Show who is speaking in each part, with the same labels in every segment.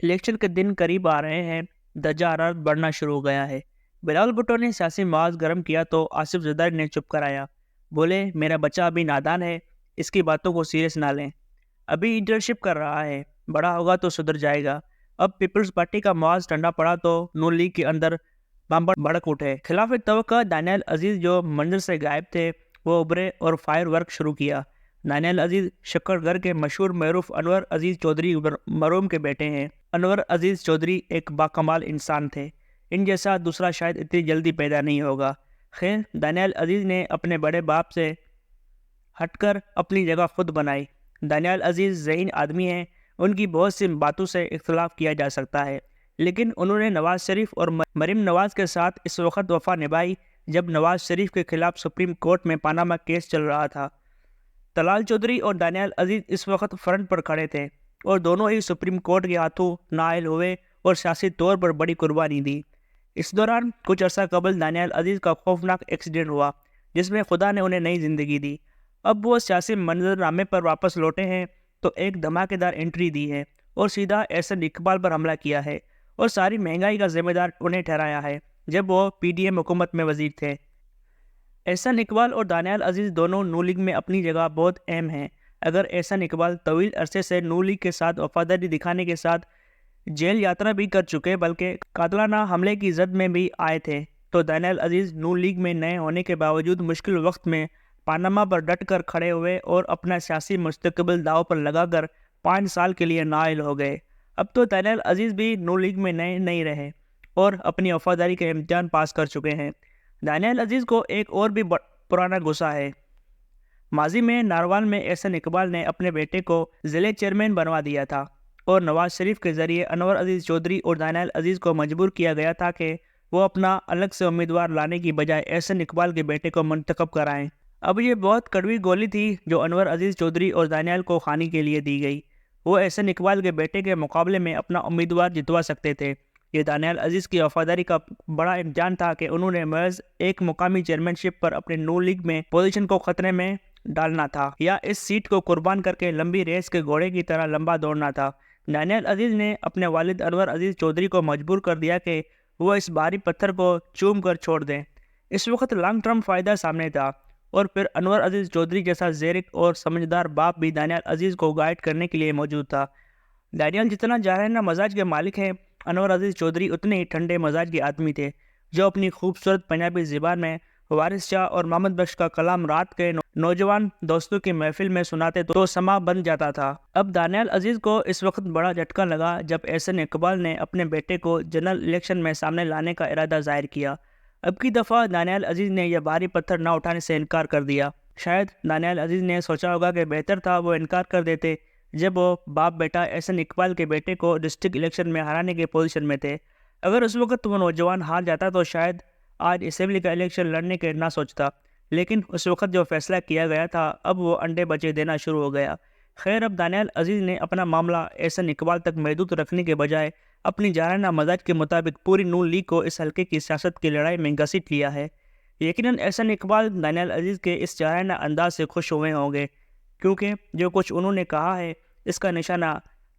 Speaker 1: Election کے دن قریب آ رہے ہیں، درجہ حرارت بڑھنا شروع ہو گیا ہے۔ بلاول بھٹو نے سیاسی محاذ گرم کیا تو آصف زرداری نے چپ کرایا۔ بولے میرا بچہ ابھی نادان ہے، اس کی باتوں کو سیریس نہ لیں، ابھی انٹرنشپ کر رہا ہے، بڑا ہوگا تو سدھر جائے گا۔ اب پیپلز پارٹی کا محاذ ٹھنڈا پڑا تو نون لیگ کے اندر بامبر بھڑک اٹھے۔ خلاف توقع دانیال عزیز جو منظر سے غائب تھے وہ ابھرے اور فائر ورک شروع کیا۔ دانیال عزیز شکر گڑھ کے مشہور معروف انور عزیز چودھری مرحوم کے بیٹے ہیں۔ انور عزیز چودھری ایک باکمال انسان تھے، ان جیسا دوسرا شاید اتنی جلدی پیدا نہیں ہوگا۔ خیر، دانیال عزیز نے اپنے بڑے باپ سے ہٹ کر اپنی جگہ خود بنائی۔ دانیال عزیز ذہین آدمی ہیں، ان کی بہت سی باتوں سے اختلاف کیا جا سکتا ہے، لیکن انہوں نے نواز شریف اور مریم نواز کے ساتھ اس وقت وفا نبھائی جب نواز شریف کے خلاف سپریم کورٹ میں پاناما کیس چل رہا تھا۔ طلال چودھری اور دانیال عزیز اس وقت فرنٹ پر کھڑے تھے اور دونوں ہی سپریم کورٹ کے ہاتھوں نااہل ہوئے اور سیاسی طور پر بڑی قربانی دی۔ اس دوران کچھ عرصہ قبل دانیال عزیز کا خوفناک ایکسیڈنٹ ہوا جس میں خدا نے انہیں نئی زندگی دی۔ اب وہ سیاسی منظرنامے پر واپس لوٹے ہیں تو ایک دھماکے دار انٹری دی ہے اور سیدھا احسن اقبال پر حملہ کیا ہے اور ساری مہنگائی کا ذمہ دار انہیں ٹھہرایا ہے جب وہ پی ڈی ایم حکومت میں وزیر تھے۔ احسن اقبال اور دانیال عزیز دونوں نون لیگ میں اپنی جگہ بہت اہم ہیں۔ اگر احسن اقبال طویل عرصے سے نون لیگ کے ساتھ وفاداری دکھانے کے ساتھ جیل یاترا بھی کر چکے بلکہ قاتلانہ حملے کی زد میں بھی آئے تھے، تو دانیال عزیز نون لیگ میں نئے ہونے کے باوجود مشکل وقت میں پاناما پر ڈٹ کر کھڑے ہوئے اور اپنا سیاسی مستقبل داؤ پر لگا کر 5 سال کے لیے نااہل ہو گئے۔ اب تو دانیال عزیز بھی نون لیگ میں نئے نہیں رہے اور اپنی وفاداری کے امتحان پاس کر چکے ہیں۔ دانیال عزیز کو ایک اور بھی پرانا غصہ ہے۔ ماضی میں ناروال میں احسن اقبال نے اپنے بیٹے کو ضلع چیئرمین بنوا دیا تھا اور نواز شریف کے ذریعے انور عزیز چودھری اور دانیال عزیز کو مجبور کیا گیا تھا کہ وہ اپنا الگ سے امیدوار لانے کی بجائے احسن اقبال کے بیٹے کو منتخب کرائیں۔ اب یہ بہت کڑوی گولی تھی جو انور عزیز چودھری اور دانیال کو کھانے کے لیے دی گئی۔ وہ احسن اقبال کے بیٹے کے مقابلے میں اپنا امیدوار جتوا سکتے تھے۔ یہ دانیال عزیز کی وفاداری کا بڑا امتحان تھا کہ انہوں نے محض ایک مقامی چیئرمین شپ پر اپنے نون لیگ میں پوزیشن کو خطرے میں ڈالنا تھا یا اس سیٹ کو قربان کر کے لمبی ریس کے گھوڑے کی طرح لمبا دوڑنا تھا۔ دانیال عزیز نے اپنے والد انور عزیز چودھری کو مجبور کر دیا کہ وہ اس بھاری پتھر کو چوم کر چھوڑ دیں۔ اس وقت لانگ ٹرم فائدہ سامنے تھا اور پھر انور عزیز چودھری جیسا زیرک اور سمجھدار باپ بھی دانیال عزیز کو گائیڈ کرنے کے لیے موجود تھا۔ دانیال جتنا جاہرانہ مزاج کے مالک ہیں، انور عزیز چودھری اتنے ہی ٹھنڈے مزاج کے آدمی تھے، جو اپنی خوبصورت پنجابی زبان میں وارث شاہ اور محمد بخش کا کلام رات کے نوجوان دوستوں کی محفل میں سناتے تو سما بن جاتا تھا۔ اب دانیال عزیز کو اس وقت بڑا جھٹکا لگا جب احسن اقبال نے اپنے بیٹے کو جنرل الیکشن میں سامنے لانے کا ارادہ ظاہر کیا۔ اب کی دفعہ دانیال عزیز نے یہ بھاری پتھر نہ اٹھانے سے انکار کر دیا۔ شاید دانیال عزیز نے سوچا ہوگا کہ بہتر تھا وہ انکار کر دیتے جب وہ باپ بیٹا احسن اقبال کے بیٹے کو ڈسٹرکٹ الیکشن میں ہرانے کے پوزیشن میں تھے۔ اگر اس وقت وہ نوجوان ہار جاتا تو شاید آج اسمبلی کا الیکشن لڑنے کے نہ سوچتا، لیکن اس وقت جو فیصلہ کیا گیا تھا اب وہ انڈے بچے دینا شروع ہو گیا۔ خیر، اب دانیال عزیز نے اپنا معاملہ احسن اقبال تک محدود رکھنے کے بجائے اپنی جارحانہ مزاج کے مطابق پوری نون لیگ کو اس حلقے کی سیاست کی لڑائی میں گھسیٹ لیا ہے۔ یقیناً احسن اقبال دانیال عزیز کے اس جارحانہ انداز سے خوش ہوئے ہوں گے، کیونکہ جو کچھ انہوں نے کہا ہے اس کا نشانہ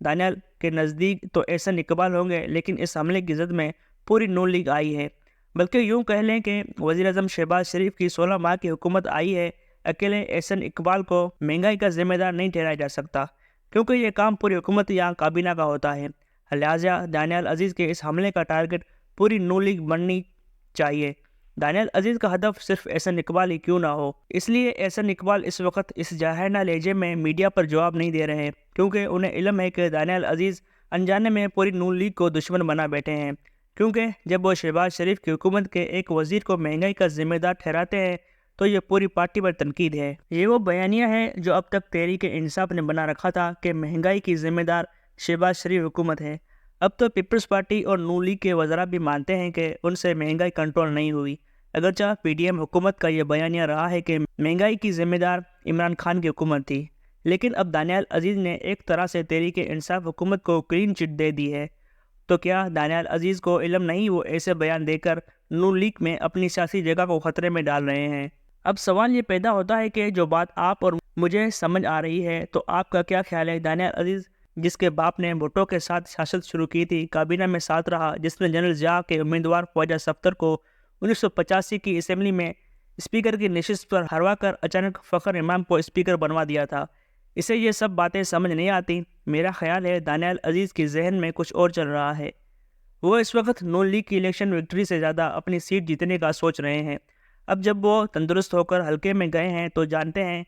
Speaker 1: دانیال کے نزدیک تو احسن اقبال ہوں گے، لیکن اس حملے کی زد میں پوری نون لیگ آئی ہے۔ بلکہ یوں کہہ لیں کہ وزیر اعظم شہباز شریف کی 16 ماہ کی حکومت آئی ہے، اکیلے احسن اقبال کو مہنگائی کا ذمہ دار نہیں ٹھہرایا جا سکتا، کیونکہ یہ کام پوری حکومت یا کابینہ کا ہوتا ہے۔ لہٰذا دانیال عزیز کے اس حملے کا ٹارگٹ پوری نون لیگ بننی چاہیے۔ دانیال عزیز کا ہدف صرف احسن اقبال ہی کیوں نہ ہو، اس لیے احسن اقبال اس وقت اس جارحانہ لہجے میں میڈیا پر جواب نہیں دے رہے، کیونکہ انہیں علم ہے کہ دانیال عزیز انجانے میں پوری نون لیگ کو دشمن بنا بیٹھے ہیں، کیونکہ جب وہ شہباز شریف کی حکومت کے ایک وزیر کو مہنگائی کا ذمہ دار ٹھہراتے ہیں تو یہ پوری پارٹی پر تنقید ہے۔ یہ وہ بیانیہ ہے جو اب تک تحریک انصاف نے بنا رکھا تھا کہ مہنگائی کی ذمہ دار شہباز شریف حکومت ہے۔ اب تو پیپلز پارٹی اور نون لیگ کے وزراء بھی مانتے ہیں کہ ان سے مہنگائی کنٹرول نہیں ہوئی، اگرچہ پی ڈی ایم حکومت کا یہ بیانیہ رہا ہے کہ مہنگائی کی ذمہ دار عمران خان کی حکومت تھی، لیکن اب دانیال عزیز نے ایک طرح سے تحریک انصاف حکومت کو کلین چٹ دے دی ہے۔ تو کیا دانیال عزیز کو علم نہیں وہ ایسے بیان دے کر نون لیگ میں اپنی سیاسی جگہ کو خطرے میں ڈال رہے ہیں؟ اب سوال یہ پیدا ہوتا ہے کہ جو بات آپ اور مجھے سمجھ آ رہی ہے تو آپ کا کیا خیال ہے؟ دانیال عزیز جس کے باپ نے بھٹو کے ساتھ سیاست شروع کی تھی، کابینہ میں ساتھ رہا، جس نے جنرل ضیاء کے امیدوار خواجہ صفدر کو 1985 کی اسمبلی میں اسپیکر کی نشست پر ہروا کر اچانک فخر امام کو اسپیکر بنوا دیا تھا۔ اسے یہ سب باتیں سمجھ نہیں آتی۔ میرا خیال ہے دانیال عزیز کی ذہن میں کچھ اور چل رہا ہے۔ وہ اس وقت نون لیگ کی الیکشن وکٹری سے زیادہ اپنی سیٹ جیتنے کا سوچ رہے ہیں۔ اب جب وہ تندرست ہو کر حلقے میں گئے ہیں تو جانتے ہیں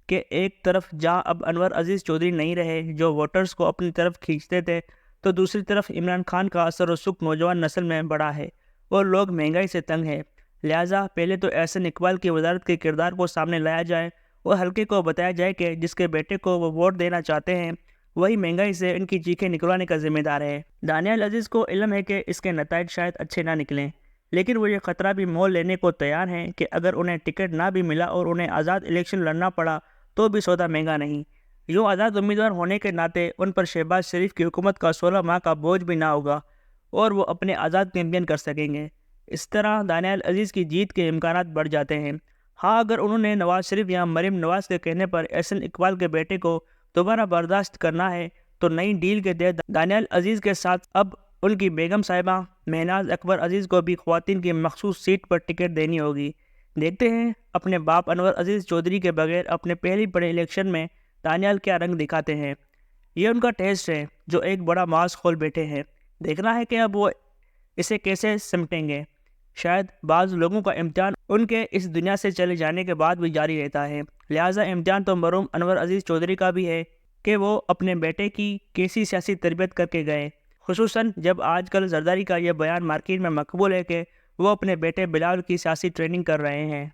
Speaker 1: کہ ایک طرف جہاں اب انور عزیز چودھری نہیں رہے جو ووٹرز کو اپنی طرف کھینچتے تھے، تو دوسری طرف عمران خان کا اثر و سکھ نوجوان نسل میں بڑا ہے اور لوگ مہنگائی سے تنگ ہیں۔ لہٰذا پہلے تو احسن اقبال کی وزارت کے کردار کو سامنے لایا جائے اور حلقے کو بتایا جائے کہ جس کے بیٹے کو وہ ووٹ دینا چاہتے ہیں وہی مہنگائی سے ان کی چیخیں نکلوانے کا ذمہ دار ہے۔ دانیال عزیز کو علم ہے کہ اس کے نتائج شاید اچھے نہ نکلیں، لیکن وہ یہ خطرہ بھی مول لینے کو تیار ہیں کہ اگر انہیں ٹکٹ نہ بھی ملا اور انہیں آزاد الیکشن لڑنا پڑا تو بھی سودا مہنگا نہیں۔ یوں آزاد امیدوار ہونے کے ناطے ان پر شہباز شریف کی حکومت کا 16 ماہ کا بوجھ بھی نہ ہوگا اور وہ اپنے آزاد کیمپین کر سکیں گے۔ اس طرح دانیال عزیز کی جیت کے امکانات بڑھ جاتے ہیں۔ ہاں، اگر انہوں نے نواز شریف یا مریم نواز کے کہنے پر احسن اقبال کے بیٹے کو دوبارہ برداشت کرنا ہے تو نئی ڈیل کے تحت دانیال عزیز کے ساتھ اب ان کی بیگم صاحبہ مہناز اکبر عزیز کو بھی خواتین کی مخصوص سیٹ پر ٹکٹ دینی ہوگی۔ دیکھتے ہیں اپنے باپ انور عزیز چودھری کے بغیر اپنے پہلی بڑے الیکشن میں دانیال کیا رنگ دکھاتے ہیں۔ یہ ان کا ٹیسٹ ہے جو ایک بڑا ماس کھول بیٹھے ہیں۔ دیکھنا ہے کہ اب وہ اسے کیسے سمٹیں گے۔ شاید بعض لوگوں کا امتحان ان کے اس دنیا سے چلے جانے کے بعد بھی جاری رہتا ہے، لہٰذا امتحان تو مرحوم انور عزیز چودھری کا بھی ہے کہ وہ اپنے بیٹے کی کیسی سیاسی تربیت کر کے گئے، خصوصاً جب آج کل زرداری کا یہ بیان مارکیٹ میں مقبول ہے کہ وہ اپنے بیٹے بلال کی سیاسی ٹریننگ کر رہے ہیں۔